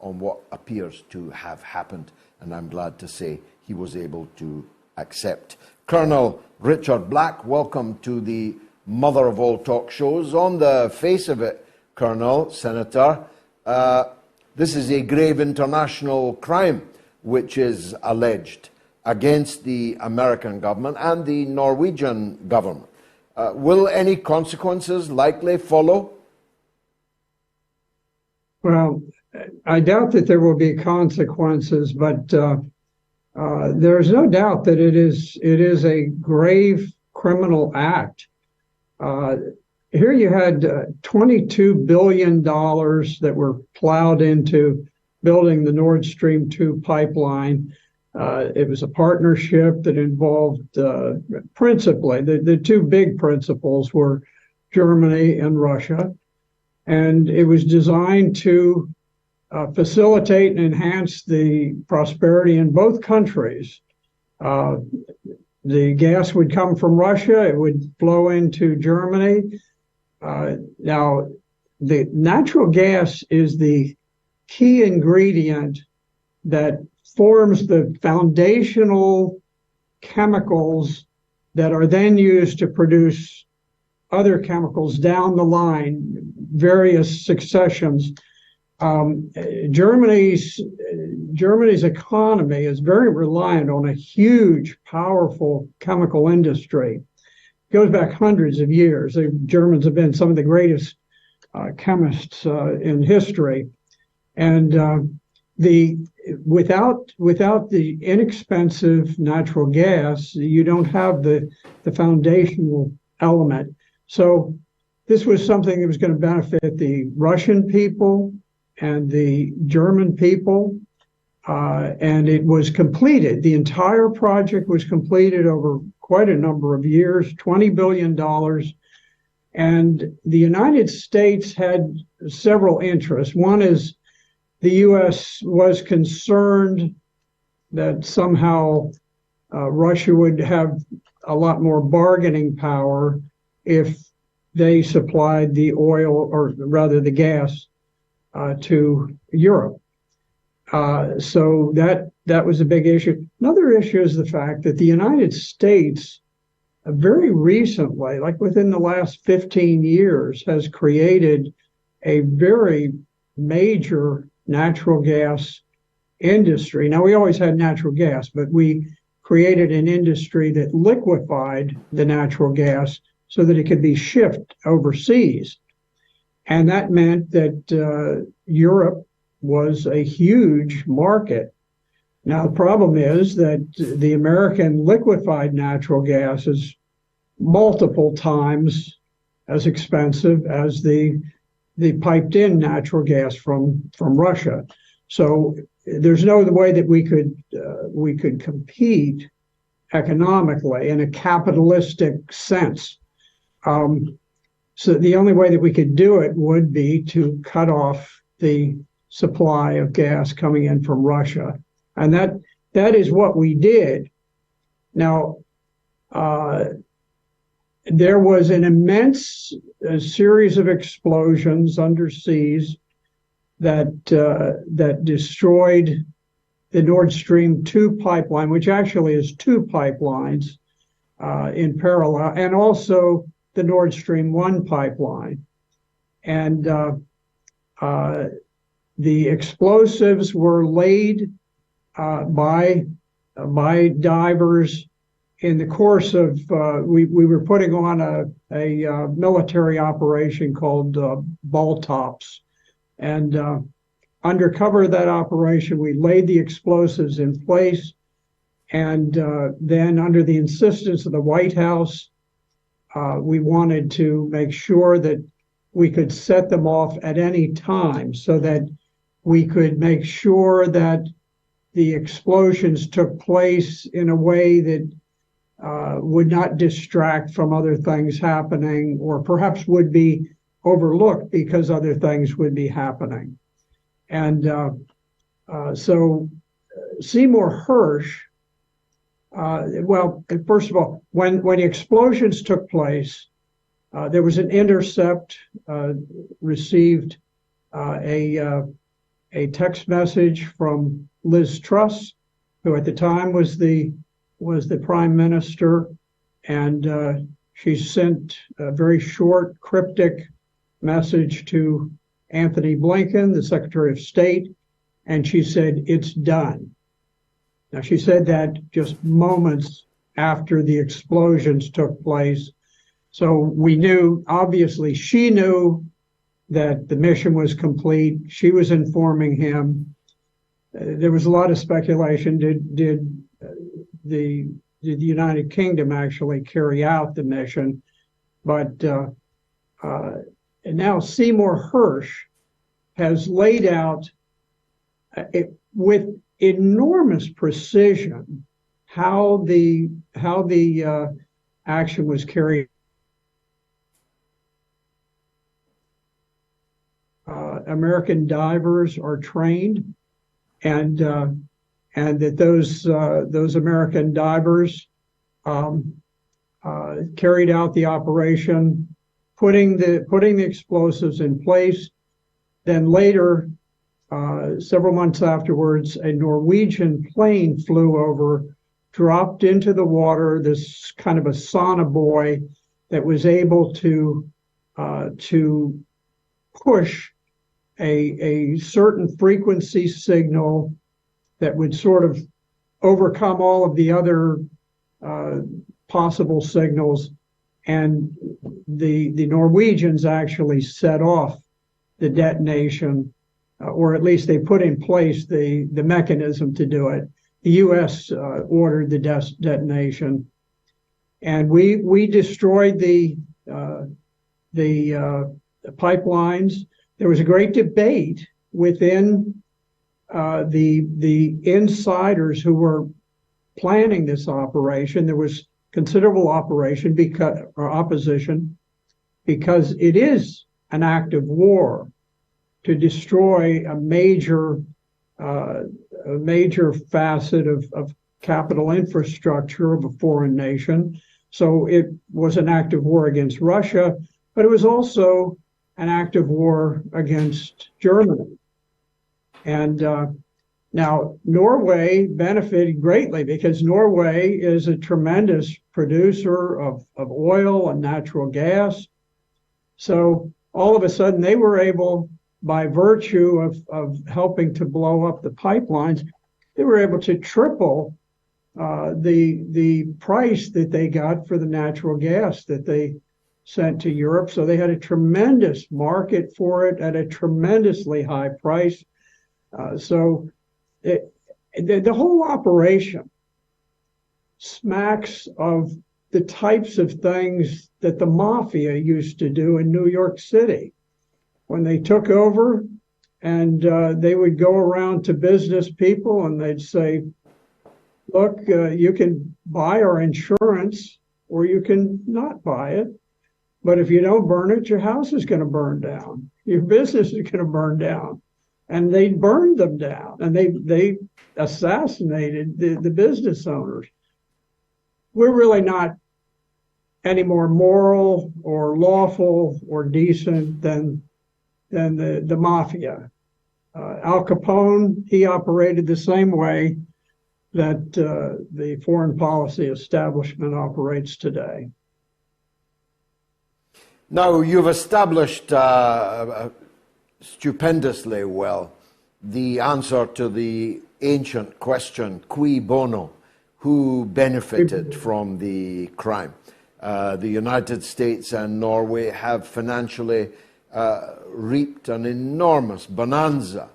on what appears to have happened, and I'm glad to say he was able to accept. Colonel Richard Black, welcome to the mother of all talk shows. On the face of it, Colonel, Senator, this is a grave international crime which is alleged against the American government and the Norwegian government. Will any consequences likely follow? Well, I doubt that there will be consequences, but there is no doubt that it is a grave criminal act. Here you had $22 billion that were plowed into building the Nord Stream 2 pipeline. It was a partnership that involved principally, the two big principals were Germany and Russia. And it was designed to facilitate and enhance the prosperity in both countries. The gas would come from Russia, it would flow into Germany. Now, the natural gas is the key ingredient that forms the foundational chemicals that are then used to produce other chemicals down the line, various successions. Germany's economy is very reliant on a huge, powerful chemical industry. It goes back hundreds of years. The Germans have been some of the greatest chemists in history, and without the inexpensive natural gas, you don't have the foundational element. So this was something that was going to benefit the Russian people and the German people, and it was completed. The entire project was completed over quite a number of years, $20 billion. And the United States had several interests. One is the U.S. was concerned that somehow Russia would have a lot more bargaining power if they supplied the oil, or rather the gas, to Europe. So that was a big issue. Another issue is the fact that the United States very recently, like within the last 15 years, has created a very major natural gas industry. Now, we always had natural gas, but we created an industry that liquefied the natural gas so that it could be shipped overseas. And that meant that Europe was a huge market. Now, the problem is that the American liquefied natural gas is multiple times as expensive as the piped in natural gas from Russia. So there's no way that we could compete economically in a capitalistic sense. So the only way that we could do it would be to cut off the supply of gas coming in from Russia. And that is what we did. Now, there was an immense series of explosions underseas that destroyed the Nord Stream 2 pipeline, which actually is two pipelines in parallel, and also the Nord Stream 1 pipeline. And the explosives were laid by divers in the course of, we were putting on a military operation called Ball Tops. And under cover of that operation, we laid the explosives in place. And then under the insistence of the White House, we wanted to make sure that we could set them off at any time so that we could make sure that the explosions took place in a way that would not distract from other things happening, or perhaps would be overlooked because other things would be happening. And so Seymour Hersh, well, first of all, when the explosions took place, there was an intercept received a a text message from Liz Truss, who at the time was the prime minister, and she sent a very short, cryptic message to Anthony Blinken, the Secretary of State, and she said, "It's done." Now, she said that just moments after the explosions took place. So we knew, obviously, she knew that the mission was complete. She was informing him. There was a lot of speculation. Did the United Kingdom actually carry out the mission? But now Seymour Hersh has laid out with enormous precision how the action was carried. American divers are trained, and that those American divers carried out the operation, putting the explosives in place. Then later, several months afterwards, a Norwegian plane flew over, dropped into the water, this kind of a sonobuoy that was able to push a certain frequency signal that would sort of overcome all of the other possible signals. And the Norwegians actually set off the detonation, or at least they put in place the mechanism to do it. The U.S. ordered the detonation, and we destroyed the pipelines. There was a great debate within the insiders who were planning this operation. There was considerable opposition because it is an act of war to destroy a major facet of capital infrastructure of a foreign nation. So it was an act of war against Russia, but it was also an act of war against Germany. And now Norway benefited greatly because Norway is a tremendous producer of oil and natural gas. So all of a sudden they were able, by virtue of helping to blow up the pipelines, they were able to triple the price that they got for the natural gas that they sent to Europe. So they had a tremendous market for it at a tremendously high price. So the whole operation smacks of the types of things that the mafia used to do in New York City. When they took over, and they would go around to business people and they'd say, look, you can buy our insurance or you can not buy it. But if you don't burn it, your house is going to burn down. Your business is going to burn down. And they burned them down, and they assassinated the business owners. We're really not any more moral or lawful or decent than the mafia. Al Capone, he operated the same way that the foreign policy establishment operates today. Now, you've established stupendously well the answer to the ancient question, cui bono, who benefited from the crime. The United States and Norway have financially reaped an enormous bonanza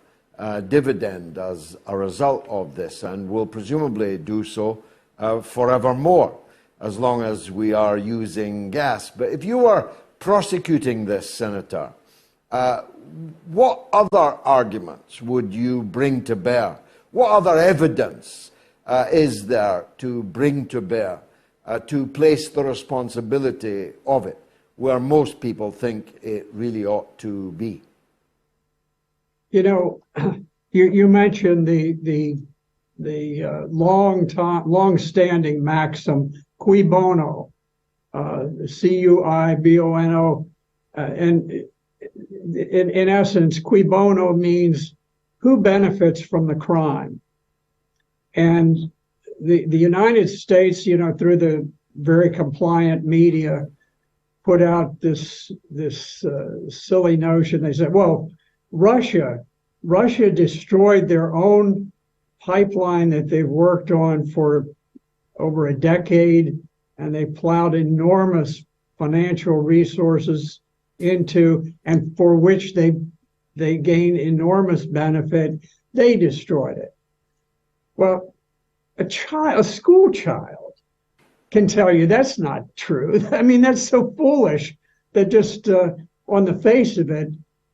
dividend as a result of this, and will presumably do so forevermore, as long as we are using gas. But if you were prosecuting this, Senator, what other arguments would you bring to bear? What other evidence is there to bring to bear to place the responsibility of it where most people think it really ought to be? You know, you mentioned the long-standing maxim, cui bono, C-U-I-B-O-N-O, and in essence, cui bono means who benefits from the crime? And the United States, through the very compliant media, put out this silly notion. They said, well, Russia destroyed their own pipeline that they've worked on for over a decade, and they plowed enormous financial resources into, and for which they gained enormous benefit. They destroyed it. Well, a school child can tell you that's not true. I mean, that's so foolish that just on the face of it,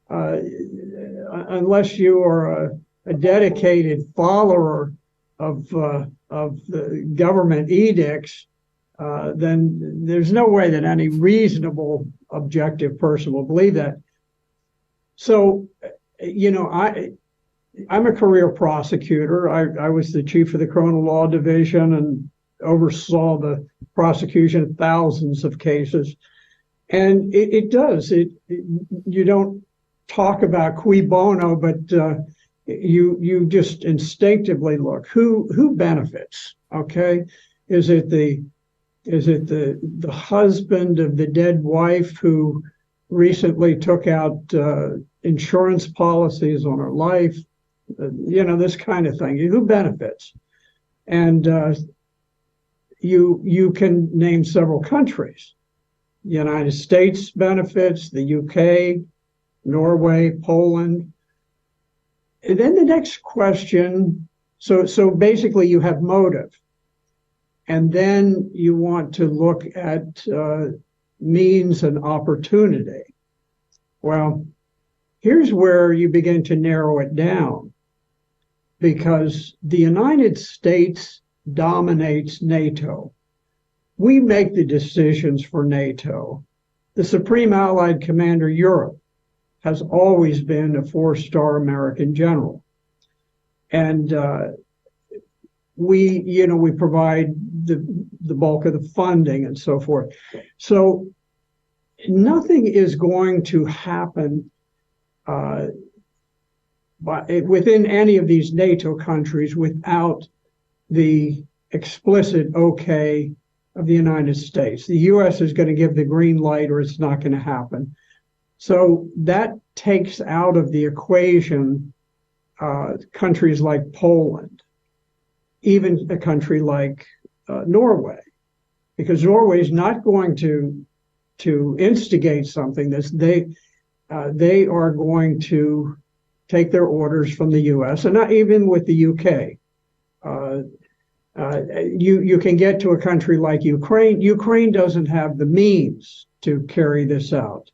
unless you are a dedicated follower of the government edicts, then there's no way that any reasonable, objective person will believe that. So, I'm a career prosecutor. I was the chief of the criminal law division and oversaw the prosecution of thousands of cases. And you don't talk about cui bono, but you just instinctively look who benefits. Okay, is it the husband of the dead wife who recently took out insurance policies on her life? This kind of thing. Who benefits? And you can name several countries. The United States benefits, the UK, Norway, Poland. And then the next question, so basically you have motive. And then you want to look at means and opportunity. Well, here's where you begin to narrow it down, because the United States dominates NATO. We make the decisions for NATO. The Supreme Allied Commander Europe has always been a four-star American general. And we provide the bulk of the funding and so forth. So nothing is going to happen within any of these NATO countries without the explicit okay of the United States. The U.S. is going to give the green light or it's not going to happen. So that takes out of the equation countries like Poland, even a country like Norway, because Norway is not going to instigate something. They are going to take their orders from the U.S. and not even with the UK. You can get to a country like Ukraine. Ukraine doesn't have the means to carry this out.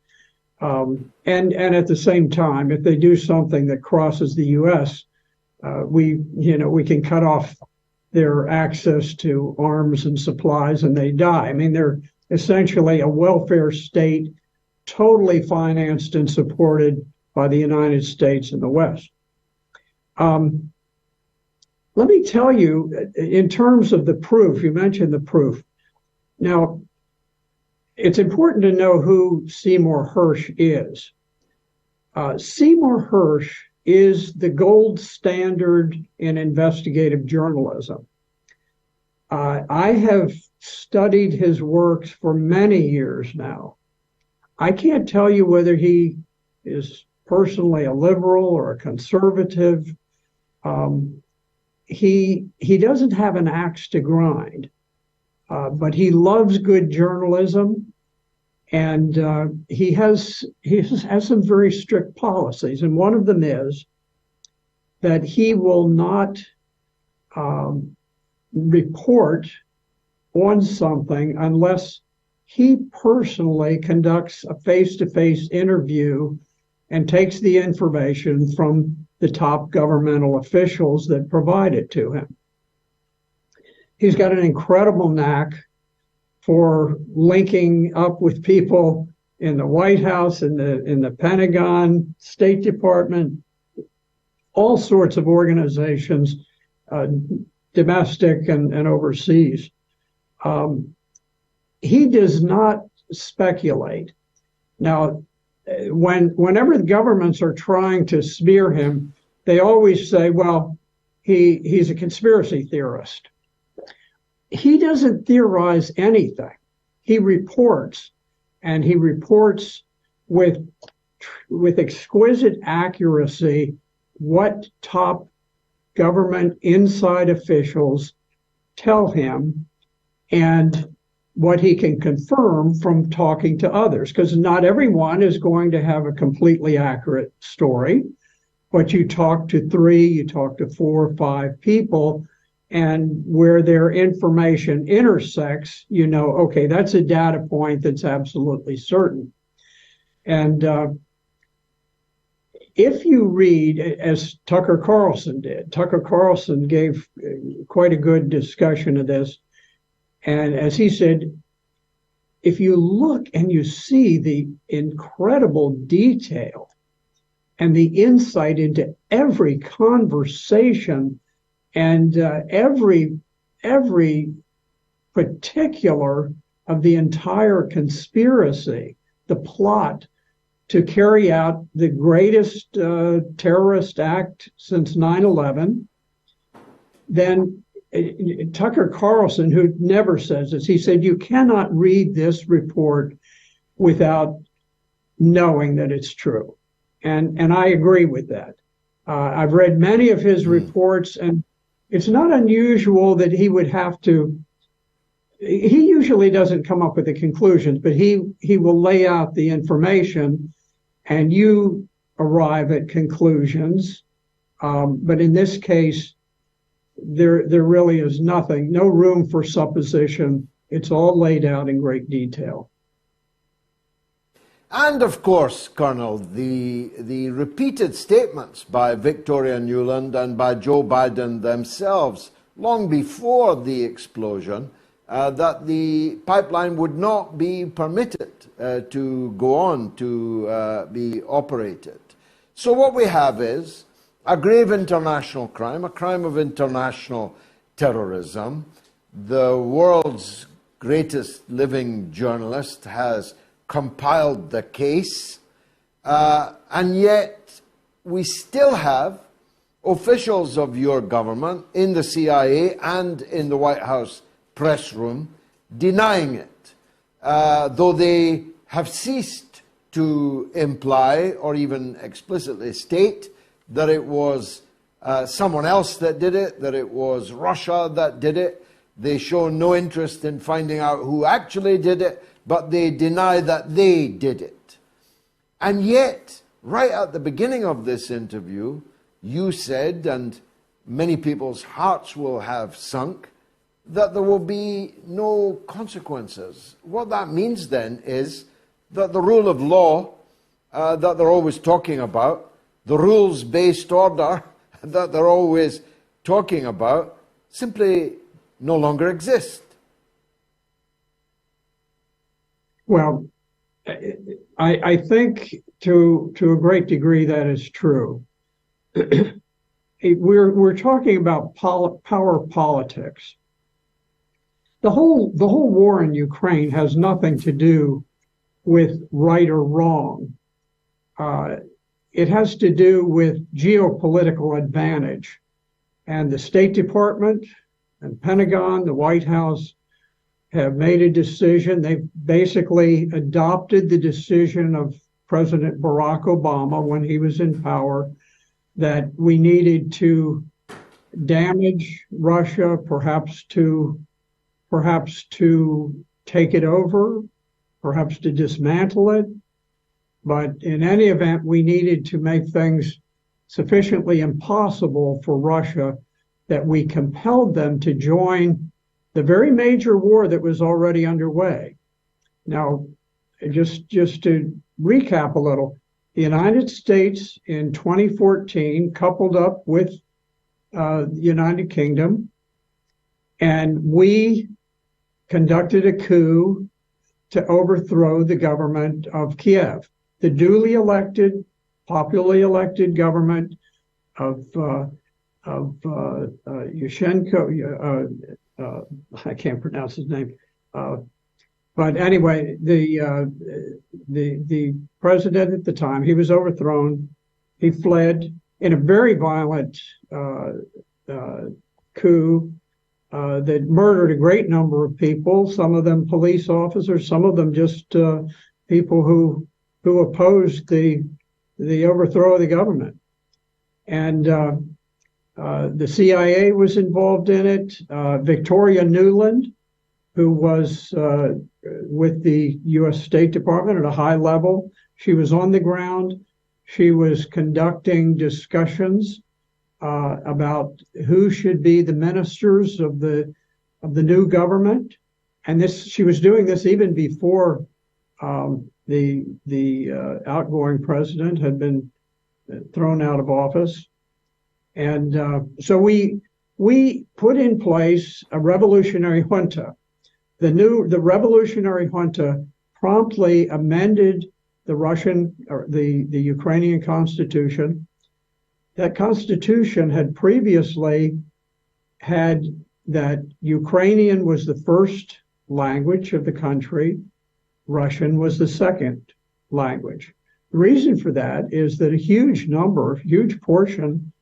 And at the same time, if they do something that crosses the U.S., we can cut off their access to arms and supplies, and they die. I mean, they're essentially a welfare state, totally financed and supported by the United States and the West. Let me tell you, in terms of the proof, you mentioned the proof. Now, it's important to know who Seymour Hersh is. Seymour Hersh is the gold standard in investigative journalism. I have studied his works for many years now. I can't tell you whether he is personally a liberal or a conservative. He doesn't have an axe to grind, but he loves good journalism, and he has some very strict policies. And one of them is that he will not report on something unless he personally conducts a face-to-face interview and takes the information from the top governmental officials that provide it to him. He's got an incredible knack for linking up with people in the White House, in the Pentagon, State Department, all sorts of organizations, domestic and overseas. He does not speculate. Now, whenever the governments are trying to smear him, they always say, well, he's a conspiracy theorist. He doesn't theorize anything. He reports, and he reports with exquisite accuracy what top government inside officials tell him and what he can confirm from talking to others, because not everyone is going to have a completely accurate story. But you talk to 3, you talk to 4 or 5 people, and where their information intersects, you know, okay, that's a data point that's absolutely certain. And if you read, as Tucker Carlson did, Tucker Carlson gave quite a good discussion of this. And as he said, if you look and you see the incredible detail and the insight into every conversation and every particular of the entire conspiracy, the plot to carry out the greatest terrorist act since 9/11, then Tucker Carlson, who never says this, he said, you cannot read this report without knowing that it's true. And I agree with that. I've read many of his reports, and it's not unusual that he would have to, he usually doesn't come up with the conclusions, but he will lay out the information and you arrive at conclusions. But in this case, there really is nothing, no room for supposition. It's all laid out in great detail. And of course, Colonel, the repeated statements by Victoria Nuland and by Joe Biden themselves, long before the explosion, that the pipeline would not be permitted to go on to be operated. So what we have is a grave international crime, a crime of international terrorism. The world's greatest living journalist has compiled the case, and yet we still have officials of your government in the CIA and in the White House press room denying it, though they have ceased to imply or even explicitly state that it was someone else that did it, that it was Russia that did it. They show no interest in finding out who actually did it, but they deny that they did it. And yet, right at the beginning of this interview, you said, and many people's hearts will have sunk, that there will be no consequences. What that means then is that the rule of law that they're always talking about, the rules-based order that they're always talking about, simply no longer exist. Well, I think to a great degree that is true. We're talking about power politics. The whole war in Ukraine has nothing to do with right or wrong. It has to do with geopolitical advantage. And the State Department and Pentagon, the White House, have made a decision. They've basically adopted the decision of President Barack Obama when he was in power, that we needed to damage Russia, perhaps to take it over, perhaps to dismantle it. But in any event, we needed to make things sufficiently impossible for Russia that we compelled them to join the very major war that was already underway. Now, just to recap a little, the United States in 2014 coupled up with the United Kingdom, and we conducted a coup to overthrow the government of Kiev, the duly elected, popularly elected government of Yushchenko. I can't pronounce his name, but anyway, the president at the time, he was overthrown. He fled. in a very violent coup that murdered a great number of people, some of them police officers, some of them just people who opposed the overthrow of the government. And the CIA was involved in it. Victoria Nuland, who was with the U.S. State Department at a high level, she was on the ground. She was conducting discussions about who should be the ministers of the new government, and she was doing this even before the outgoing president had been thrown out of office. And so we put in place a revolutionary junta. The revolutionary junta promptly amended the Ukrainian constitution. That constitution had previously had that Ukrainian was the first language of the country, Russian was the second language. The reason for that is that a huge portion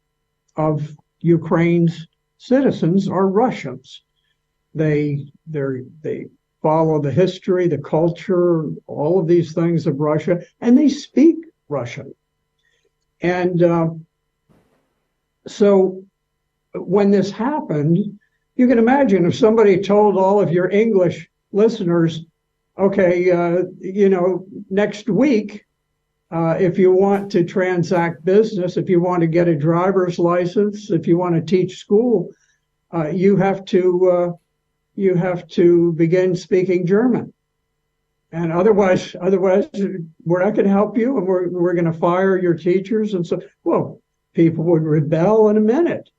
of Ukraine's citizens are Russians. They follow the history, the culture, all of these things of Russia, and they speak Russian. And so when this happened, you can imagine if somebody told all of your English listeners, okay, next week, if you want to transact business, if you want to get a driver's license, if you want to teach school, you have to begin speaking German. And otherwise, we're not going to help you, and we're going to fire your teachers. And so, well, people would rebel in a minute.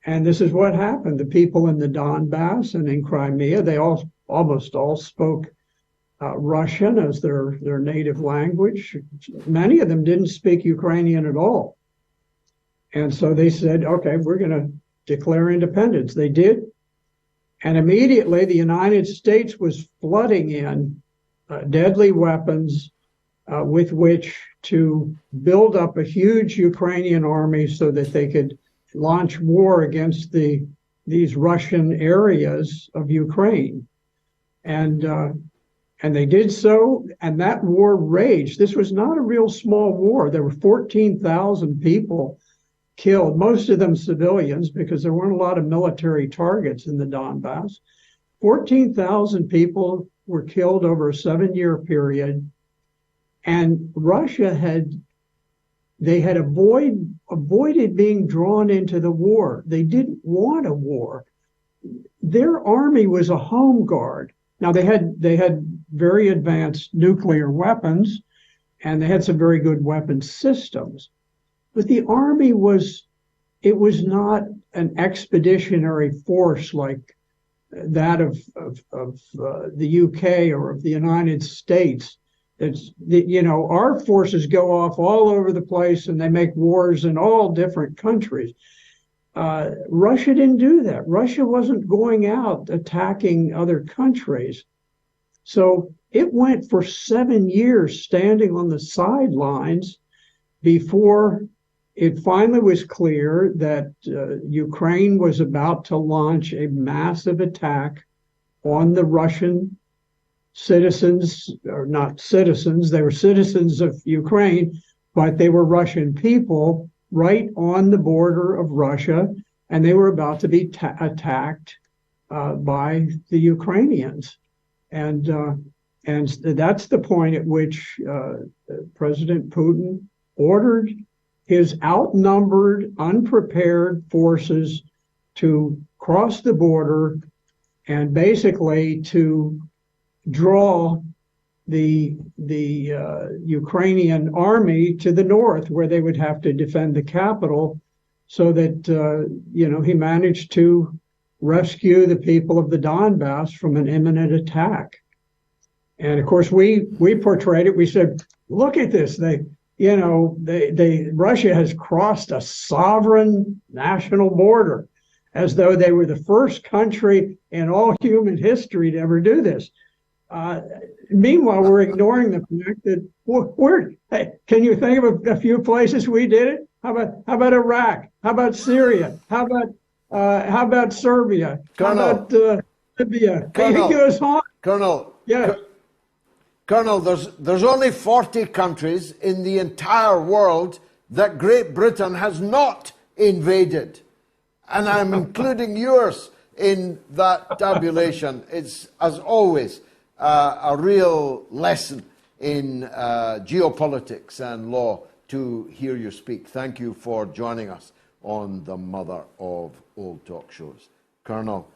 And this is what happened. The people in the Donbass and in Crimea, they almost all spoke Russian as their native language. Many of them didn't speak Ukrainian at all. And so they said, okay, we're going to declare independence. They did. And immediately the United States was flooding in deadly weapons with which to build up a huge Ukrainian army so that they could launch war against these Russian areas of Ukraine. And they did so, and that war raged. This was not a real small war. There were 14,000 people killed, most of them civilians, because there weren't a lot of military targets in the Donbass. 14,000 people were killed over a 7-year period, and Russia had avoided being drawn into the war. They didn't want a war. Their army was a home guard. Now they had very advanced nuclear weapons, and they had some very good weapon systems. But the army was not an expeditionary force like that of the UK or of the United States. Our forces go off all over the place and they make wars in all different countries. Russia didn't do that. Russia wasn't going out attacking other countries. So it went for 7 years standing on the sidelines before it finally was clear that Ukraine was about to launch a massive attack on the Russian citizens, or not citizens, they were citizens of Ukraine, but they were Russian people right on the border of Russia, and they were about to be attacked by the Ukrainians. And that's the point at which President Putin ordered his outnumbered, unprepared forces to cross the border and basically to draw the Ukrainian army to the north, where they would have to defend the capital, so that he managed to rescue the people of the Donbass from an imminent attack. And of course, we portrayed it. We said, look at this. Russia has crossed a sovereign national border, as though they were the first country in all human history to ever do this. Meanwhile, we're ignoring the fact that can you think of a few places we did it? How about Iraq? How about Syria? How about Serbia? How Colonel, about Libya? He Colonel, goes on. Colonel, Yeah. Colonel, there's only 40 countries in the entire world that Great Britain has not invaded. And I'm including yours in that tabulation. It's, as always, a real lesson in geopolitics and law to hear you speak. Thank you for joining us on the Mother of All Talk Shows. Colonel